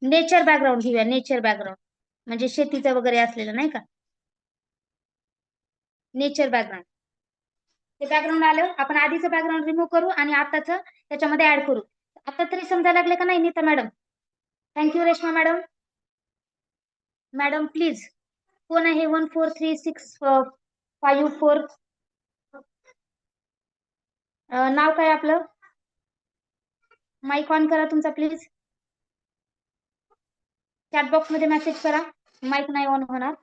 Nature background घेऊया, nature background म्हणजे शेतीचं वगैरे असलेलं नाही का, नेचर बॅकग्राऊंड. ते बॅकग्राऊंड आलं, आपण आधीचं बॅकग्राऊंड रिमूव्ह करू आणि आताच त्याच्यामध्ये ऍड करू. आता तरी समजायला लागले का नाही Neeta madam? Thank you Reshma madam. Madam please, कोण आहे 143654? नाव काय आपलं? माईक ऑन करा तुमचा प्लीज. चॅट बॉक्स मध्ये मेसेज करा, माईक नाही ऑन होणार.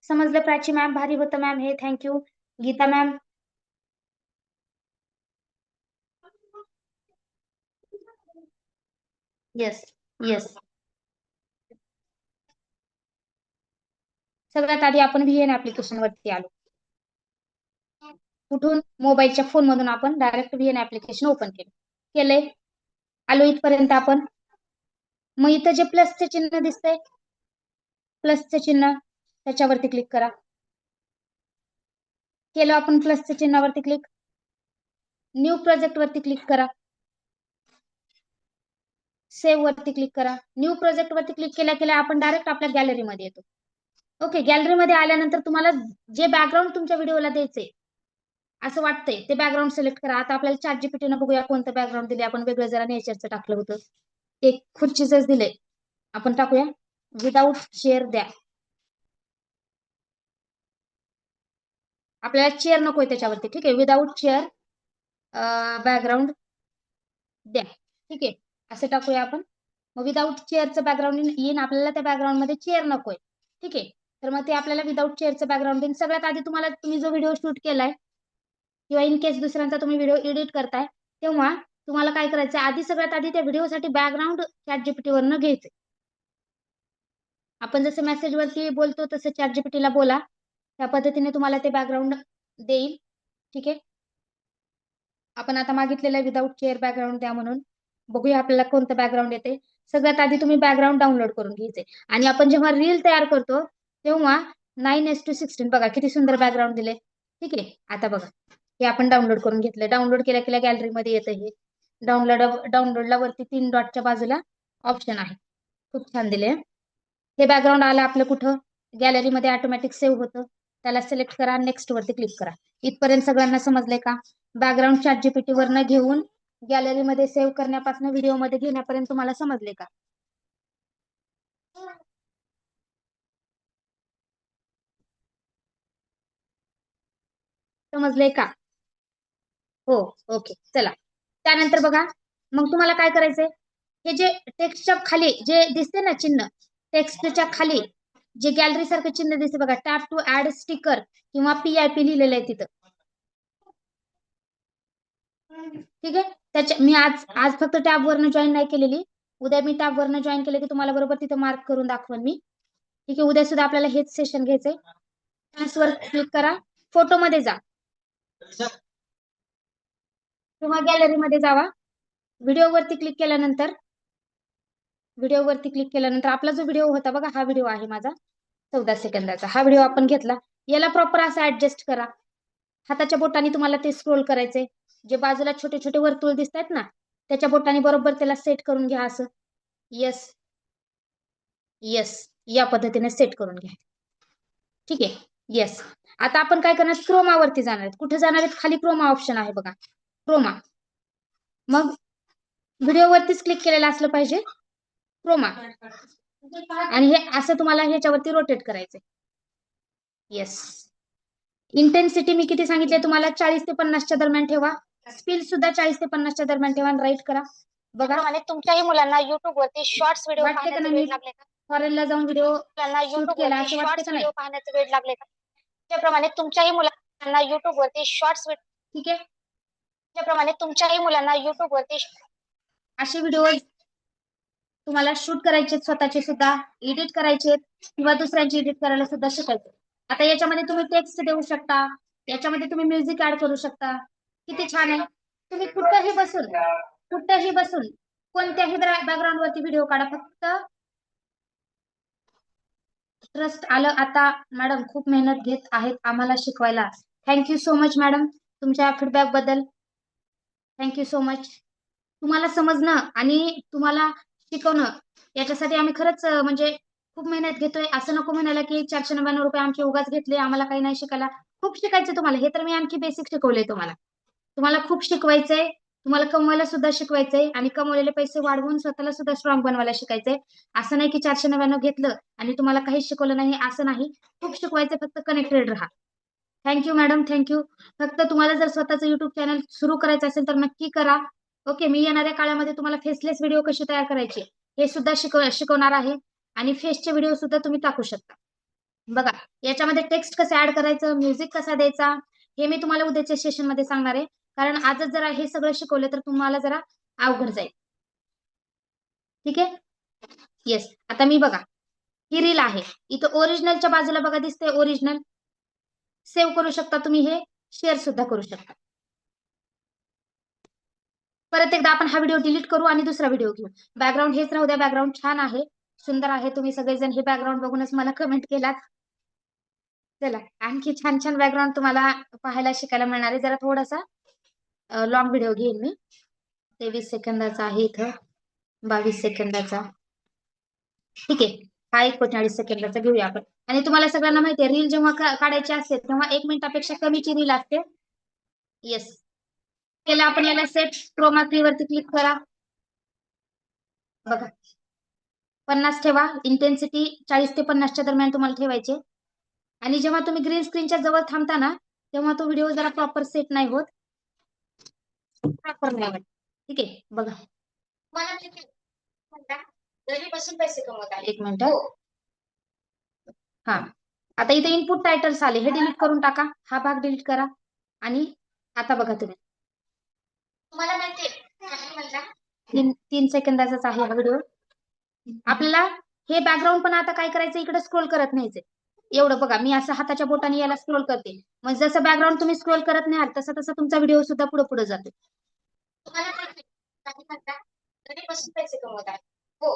समजलं प्राची मॅम, भारी होतं मॅम हे, thank you. Geeta ma'am, yes yes. सगळ्यात आधी आपण VN ऍप्लिकेशन वरती आलो. कुठून? मोबाईलच्या फोन मधून आपण डायरेक्ट VN ऍप्लिकेशन ओपन केलंय. आलो इथपर्यंत आपण. मग इथं जे प्लसचे चिन्ह दिसतंय, प्लसचे चिन्ह, त्याच्यावरती क्लिक करा. केलं आपण प्लसच्या चिन्हावरती क्लिक. न्यू प्रोजेक्ट वरती क्लिक करा. सेव्ह वरती क्लिक करा. न्यू प्रोजेक्ट वरती क्लिक केल्या केल्या आपण डायरेक्ट आपल्या गॅलरीमध्ये येतो. ओके, गॅलरीमध्ये आल्यानंतर तुम्हाला जे बॅकग्राऊंड तुमच्या व्हिडिओला द्यायचे असं वाटतंय ते बॅकग्राऊंड सिलेक्ट करा. आता आपल्याला ChatGPT न बघूया कोणतं बॅकग्राऊंड दिले. आपण वेगळं जरा नेचरचं टाकलं होतं, एक खुर्चीच दिलंय, आपण टाकूया विदाउट चेअर द्या. आपल्याला चेअर नकोय त्याच्यावरती, ठीक आहे. विदाउट चेअर बॅकग्राऊंड द्या, ठीक आहे, असं टाकूया आपण. मग विदाउट चेअरचं बॅकग्राऊंड येईन, आपल्याला त्या बॅकग्राऊंड मध्ये चेअर नकोय, ठीक आहे. तर मग ते आपल्याला विदाउट चेअरचं बॅकग्राऊंड देईन. सगळ्यात आधी तुम्ही जो व्हिडिओ शूट केलाय किंवा इन केस दुसऱ्यांचा तुम्ही व्हिडिओ एडिट करताय, तेव्हा तुम्हाला काय करायचं, आधी सगळ्यात आधी त्या व्हिडिओसाठी बॅकग्राऊंड ChatGPT वरनं घ्यायचं. आपण जसं मेसेज वरती बोलतो तसं ChatGPT ला बोला, त्या पद्धतीने तुम्हाला ते बॅकग्राऊंड देईल, ठीक आहे. आपण आता मागितलेलं विदाउट चेअर बॅकग्राऊंड द्या म्हणून. बघूया आपल्याला कोणतं बॅकग्राऊंड येते. सगळ्यात आधी तुम्ही बॅकग्राऊंड डाउनलोड करून घ्यायचे. आणि आपण जेव्हा रील तयार करतो तेव्हा 9:16 बघा किती सुंदर बॅकग्राऊंड दिले, ठीक आहे. आता बघा हे आपण डाउनलोड करून घेतलं. डाउनलोड केल्या केल्या गॅलरीमध्ये येतं हे. डाउनलोडला वरती 3 डॉटच्या बाजूला ऑप्शन आहे, खूप छान दिले. हे बॅकग्राऊंड आलं आपलं कुठं, गॅलरीमध्ये ऑटोमॅटिक सेव्ह होतं. त्याला सिलेक्ट करा, नेक्स्ट वरती क्लिक करा. इथपर्यंत सगळ्यांना समजलंय का? बॅकग्राऊंड ChatGPT वरनं घेऊन गॅलरीमध्ये सेव्ह करण्यापासून व्हिडिओमध्ये घेण्यापर्यंत तुम्हाला समजले का? समजले का? हो, ओके. चला त्यानंतर बघा, मग तुम्हाला काय करायचंय, हे जे टेक्स्टच्या खाली जे दिसते ना चिन्ह, टेक्स्टच्या खाली जे गॅलरी सारखं चिन्ह दिसते बघा, टॅप टू ऍड स्टिकर किंवा PIP लिहिलेलं आहे तिथं, ठीक आहे. मी आज आज फक्त टॅब वरनं जॉईन नाही केलेली, उद्या मी टॅब वरनं जॉईन केले की तुम्हाला बरोबर तिथं मार्क करून दाखवेन मी, ठीक आहे. उद्या सुद्धा आपल्याला हेच सेशन घ्यायचंय. वर क्लिक करा, फोटो मध्ये जा किंवा गॅलरीमध्ये जावा. व्हिडिओ वरती क्लिक केल्यानंतर आपला जो व्हिडिओ होता बघा, हा व्हिडिओ आहे माझा 14 सेकंदाचा. हा व्हिडिओ आपण घेतला, याला प्रॉपर असं ऍडजस्ट करा. हाताच्या बोटाने तुम्हाला ते स्क्रोल करायचंय. जे बाजूला छोटे छोटे वर्तुळ दिसत आहेत ना, त्याच्या बोटाने बरोबर त्याला सेट करून घ्या असं. येस येस, या पद्धतीने सेट करून घ्या, ठीक आहे. येस. आता आपण काय करणार, क्रोमावरती जाणार आहेत. कुठे जाणार आहेत? खाली क्रोमा ऑप्शन आहे बघा, क्रोमा. मग व्हिडिओवरतीच क्लिक केलेलं असलं पाहिजे क्रोमा, आणि हे असं तुम्हाला ह्याच्यावरती रोटेट करायचंय. येस. इंटेन्सिटी मी किती सांगितले तुम्हाला, 40 ते 50च्या दरम्यान ठेवा. स्पीड सुद्धा 40 ते 50च्या दरम्यान ठेवा आणि राईट करा. बघा तुमच्याही मुलांना युट्यूब वरती शॉर्ट्स व्हिडिओ पाहण्याचे वेळ लागले का? फॉरेनला जाऊन व्हिडिओ शूट केला असं वाटतं का नाही? पाहण्याचे वेळ लागले का? त्याप्रमाणे तुमच्याही मुलांना युट्यूब वरती शॉर्ट्स, ठीक आहे. त्याप्रमाणे तुमच्याही मुलांना युट्यूब वरती असे व्हिडिओ तुम्हाला शूट करायचे, स्वतःचे सुद्धा एडिट करायचे किंवा दुसऱ्यांचे एडिट करायला सुद्धा शिकायचे. आता याच्यामध्ये तुम्ही टेक्स्ट देऊ शकता, याच्यामध्ये तुम्ही म्युझिक ऍड करू शकता. किती छान आहे. तुम्ही कुठेही बसून कोणत्याही बॅकग्राऊंड वरती व्हिडिओ काढा, फक्त ट्रस्ट आलं. आता मॅडम खूप मेहनत घेत आहेत आम्हाला शिकवायला. थँक्यू सो मच मॅडम तुमच्या फीडबॅक बद्दल, थँक्यू सो मच. तुम्हाला समजणं आणि तुम्हाला शिकवणं याच्यासाठी आम्ही खरंच म्हणजे खूप मेहनत घेतोय. असं नको म्हणायला की 499 रुपये आमचे उगाच घेतले, आम्हाला काही नाही शिकायला. खूप शिकायचं तुम्हाला. हे तर मी आणखी बेसिक शिकवलंय तुम्हाला. तुम्हाला खूप शिकवायचंय. तुम्हाला कमवायला सुद्धा शिकवायचंय आणि कमवलेले पैसे वाढवून स्वतःला सुद्धा स्ट्रॉंग बनवायला शिकायचंय. असं नाही की 499 घेतलं आणि तुम्हाला काहीच शिकवलं नाही, असं नाही. खूप शिकवायचं, फक्त कनेक्टेड राहा. थँक मॅडम, थँक फक्त तुम्हाला जर स्वतःचं युट्यूब चॅनल सुरू करायचं असेल तर नक्की करा. ओके, मी येणाऱ्या काळामध्ये तुम्हाला फेसलेस व्हिडिओ कशी तयार करायचे हे सुद्धा शिकवणार आहे आणि फेसचे व्हिडिओ सुद्धा तुम्ही टाकू शकता. बघा, याच्यामध्ये टेक्स्ट कसं ऍड करायचं, म्युझिक कसा द्यायचा, हे मी तुम्हाला उद्याच्या सेशन मध्ये सांगणार आहे. कारण आजच जरा हे सगळं शिकवलं तर तुम्हाला जरा अवघड जाईल. ठीक आहे. येस, आता मी बघा, ही रील आहे. इथं ओरिजिनलच्या बाजूला बघा दिसते ओरिजिनल. सेव्ह करू शकता तुम्ही, हे शेअर सुद्धा करू शकता. परत एकदा आपण हा व्हिडिओ डिलीट करू आणि दुसरा व्हिडिओ घेऊ. बॅकग्राऊंड हेच राहू द्या. बॅकग्राऊंड छान आहे, सुंदर आहे. तुम्ही सगळेजण हे बॅकग्राऊंड बघूनच मला कमेंट केलात. चला, आणखी छान छान बॅकग्राऊंड तुम्हाला पाहायला शिकायला मिळणार आहे. जरा थोडासा लॉंग व्हिडिओ घेईन मी. 23 सेकंदाचा आहे इथं, 22 सेकंदाचा. ठीक आहे, हा 39 सेकंदाचा घेऊया आपण. आणि तुम्हाला सगळ्यांना माहिती आहे, रील जेव्हा काढायची असते तेव्हा 1 मिनिटापेक्षा कमीची रील असते. येस, केलं आपण. याला सेट क्रोमा की वरती क्लिक करा. बघा, 50 ठेवा. इंटेन्सिटी 40 ते 50च्या दरम्यान तुम्हाला ठेवायचे. आणि जेव्हा तुम्ही ग्रीन स्क्रीनच्या जवळ थांबता ना, तेव्हा तो व्हिडिओ जरा प्रॉपर सेट नाही होत. प्रॉपर नाही होत. ठीक आहे, बघा. मला घरी बसून पैसे कमवत आहे. 1 मिनिट. हा, आता इथे इनपुट टायटल्स आले, हे डिलीट करून टाका. हा भाग डिलीट करा. आणि आता बघा तुम्ही, तुम्हाला माहितीये 3 सेकंदाचाच आहे हा व्हिडिओ. आपल्याला हे बॅकग्राऊंड पण आता काय करायचं, इकडे स्क्रोल करत नाहीचे. एवढं बघा, मी असं हाताच्या बोटाने याला स्क्रोल करते. मग जसं बॅकग्राऊंड तुम्ही स्क्रोल करत नाही तसं तसं तुमचा व्हिडिओ सुद्धा पुढे पुढे जातो. तुम्हाला घरी बसून पैसे कमवत आहे. हो,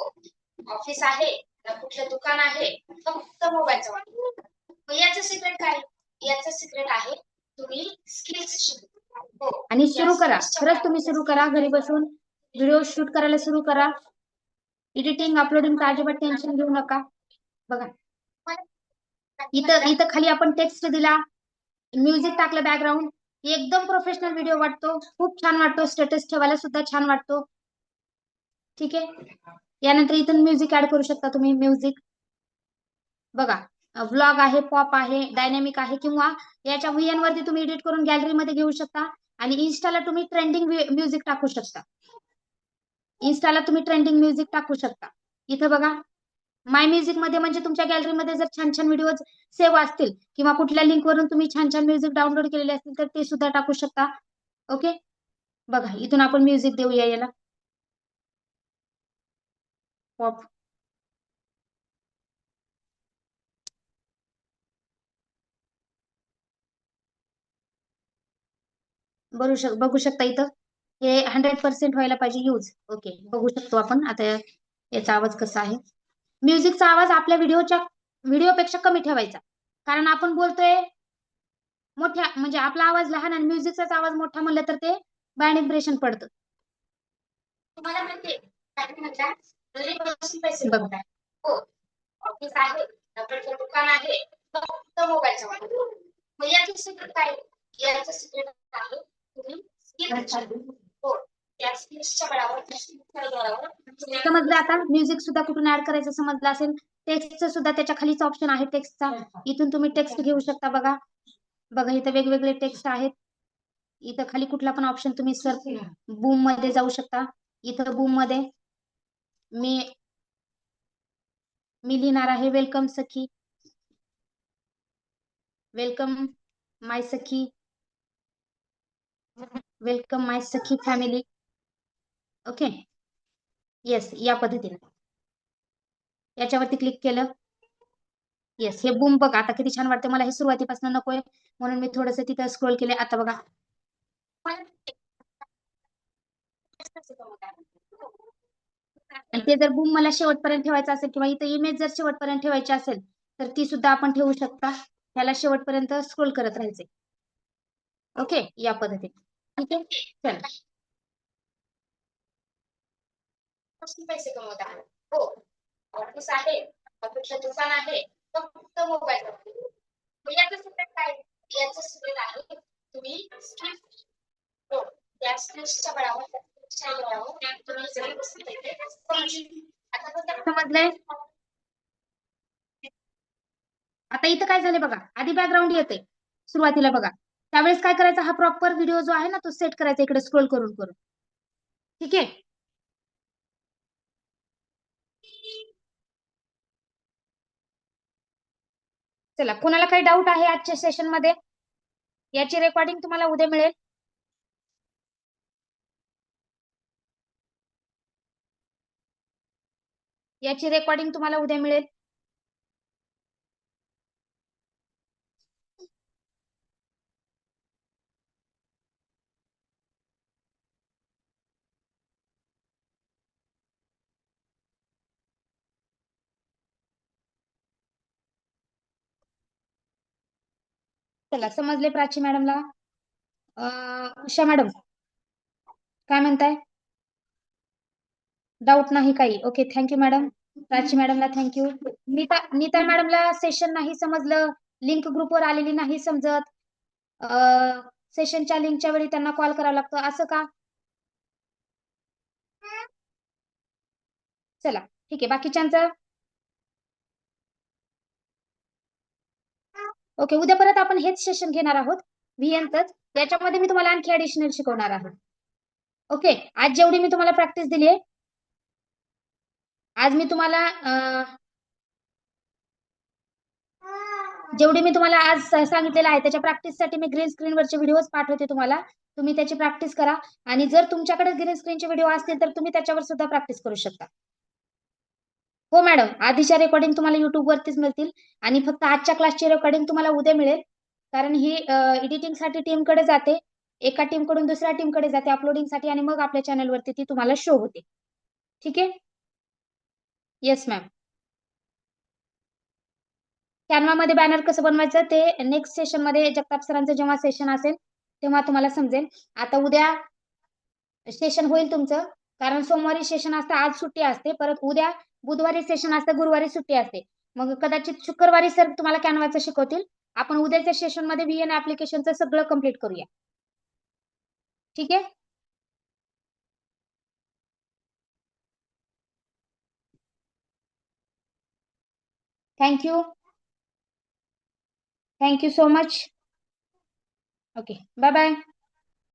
ऑफिस आहे ना, कुठलं दुकान आहे, फक्त मोबाईलचा वापर. याचं सिक्रेट काय? याचं सिक्रेट आहे तुम्ही स्किल्स शिकू. हो, आणि सुरू करा. खरंच तुम्ही सुरू करा. घरी बसून व्हिडिओ शूट करायला सुरू करा. एडिटिंग, अपलोडिंग अजिबात टेन्शन घेऊ नका. बघा, इथं इथं खाली आपण टेक्स्ट दिला, म्युझिक टाकलं, बॅकग्राऊंड, एकदम प्रोफेशनल व्हिडिओ वाटतो. खूप छान वाटतो. स्टेटस ठेवायला सुद्धा छान वाटतो. ठीक आहे. यानंतर इथून म्युझिक ऍड करू शकता तुम्ही. म्युझिक बघा, व्लॉग आहे, पॉप आहे, डायनॅमिक आहे, किंवा याच्या VN वरती तुम्ही एडिट करून गॅलरीमध्ये घेऊ शकता. आणि इन्स्टाला तुम्ही ट्रेंडिंग म्युझिक टाकू शकता. इन्स्टाला तुम्ही ट्रेंडिंग म्युझिक टाकू शकता. इथं बघा, माय म्युझिक मध्ये म्हणजे तुमच्या गॅलरीमध्ये जर छान छान व्हिडिओ सेव्ह असतील किंवा कुठल्या लिंक वरून तुम्ही छान छान म्युझिक डाउनलोड केलेले असतील तर ते सुद्धा टाकू शकता. ओके, बघा, इथून आपण म्युझिक देऊया याला पॉप. बघू शकता इथं हे 100% व्हायला पाहिजे यूज. ओके, बघू शकतो आपण आता याचा आवाज कसा आहे. म्युझिकचा आवाज आपल्या व्हिडिओपेक्षा कमी ठेवायचा, कारण आपण बोलतोय मोठ्या, म्हणजे आपला आवाज लहान आणि म्युझिकचाच आवाज मोठा म्हणलं तर ते बॅड इम्प्रेशन पडतं. तुम्हाला माहितीये घरी बसून पैसे बघताय. हो, ऑफिस आहे, दुकान आहे, फक्त मोबाईलचा वापर. मग याचं सिक्रेट काय? याचं सिक्रेट आहे तुम्ही स्किल. हो, त्या स्किल्सच्या बळावर समजलं. आता म्युझिक सुद्धा कुठून ऍड करायचं समजलं असेल. टेक्स्टचं सुद्धा त्याच्या खालीच ऑप्शन आहे टेक्स्टचा. इथून तुम्ही टेक्स्ट घेऊ शकता. बघा बघा, इथं वेगवेगळे टेक्स्ट आहेत. इथं खाली कुठला पण ऑप्शन तुम्ही सर्च, बूम मध्ये जाऊ शकता. इथं बूम मध्ये मी मी लिहिणार आहे वेलकम सखी, वेलकम माय सखी, वेलकम माय सखी फॅमिली. ओके, येस, या पद्धतीने याच्यावरती क्लिक केलं. येस, हे बूम बघा आता किती छान वाटतं. मला हे सुरुवातीपासून नकोय म्हणून मी थोडस तिथं स्क्रोल केले. आता बघा, आणि ते जर बूम मला शेवटपर्यंत ठेवायचं असेल किंवा इथं इमेज जर शेवटपर्यंत ठेवायची असेल तर ती सुद्धा आपण ठेवू शकता. ह्याला शेवटपर्यंत स्क्रोल करत राहायचे. ओके, या पद्धतीने. ठीक आहे, चला. पैसे कमवत आहात. हो, ऑफिस आहे, ऑफिसचं दुकान आहे, फक्त मोबाईल. याचं सिक्रेट काय? याचं सिक्रेट आहे तुम्ही स्किल. हो, त्या स्किल्सच्या बळावर आता समजलंय. आता इथं काय झालंय बघा, आधी बॅकग्राऊंड येते सुरुवातीला बघा. त्यावेळेस काय करायचं, हा प्रॉपर व्हिडिओ जो आहे ना तो सेट करायचा इकडे स्क्रोल करून करून. ठीक आहे. चला, कोणाला काही डाऊट आहे आजच्या सेशन मध्ये? याची रेकॉर्डिंग तुम्हाला उद्या मिळेल. याची रेकॉर्डिंग तुम्हाला उद्या मिळेल. चला, समजले प्राची मॅडमला? उषा मॅडम काय म्हणताय? डाऊट नाही काही? Okay, thank you madam. प्राची मॅडमला थँक्यू. नीता मॅडमला सेशन नाही समजलं, लिंक ग्रुपवर आलेली नाही समजत, सेशनच्या लिंकच्या वेळी त्यांना कॉल करावा लागतो, असं का? चला ठीक आहे, बाकीच्यांचं ओके. उद्या परत आपण हेच सेशन घेणार आहोत व्हीएनच. त्याच्यामध्ये मी तुम्हाला आणखी ऍडिशनल शिकवणार आहे. ओके, आज जेवढी मी तुम्हाला प्रॅक्टिस दिली आहे, आज मी तुम्हाला जेवढी मी तुम्हाला आज सांगितलेलं आहे त्याच्या प्रॅक्टिससाठी मी ग्रीन स्क्रीनवरचे व्हिडिओज पाठवते तुम्हाला. तुम्ही त्याची प्रॅक्टिस करा आणि जर तुमच्याकडे ग्रीन स्क्रीनचे व्हिडिओ असतील तर तुम्ही त्याच्यावर सुद्धा प्रॅक्टिस करू शकता. हो मॅडम, आधीच्या रेकॉर्डिंग तुम्हाला युट्यूब वरतीच मिळतील आणि फक्त आजच्या क्लासची रेकॉर्डिंग तुम्हाला उद्या मिळेल, कारण ही एडिटिंगसाठी टीमकडे जाते, एका टीमकडून दुसऱ्या टीमकडे जाते अपलोडिंगसाठी आणि मग आपल्या चॅनलवरती ती तुम्हाला शो होते. ठीक आहे. Yes ma'am. कॅनवामध्ये बॅनर कसं बनवायचं ते नेक्स्ट सेशन मध्ये जगताप सरांचं जेव्हा सेशन असेल तेव्हा तुम्हाला समजेल. आता उद्या सेशन होईल तुमचं, कारण सोमवारी सेशन असतं, आज सुट्टी असते, परत उद्या बुधवारी सेशन असतं, गुरुवारी सुट्टी असते. मग कदाचित शुक्रवारी सर तुम्हाला कॅनवाचं शिकवतील. आपण उद्याच्या सेशन मध्ये व्हीएन ऍप्लिकेशनचं सगळं कम्प्लीट करूया. ठीक आहे. Thank you. Thank you so much. Okay, bye bye.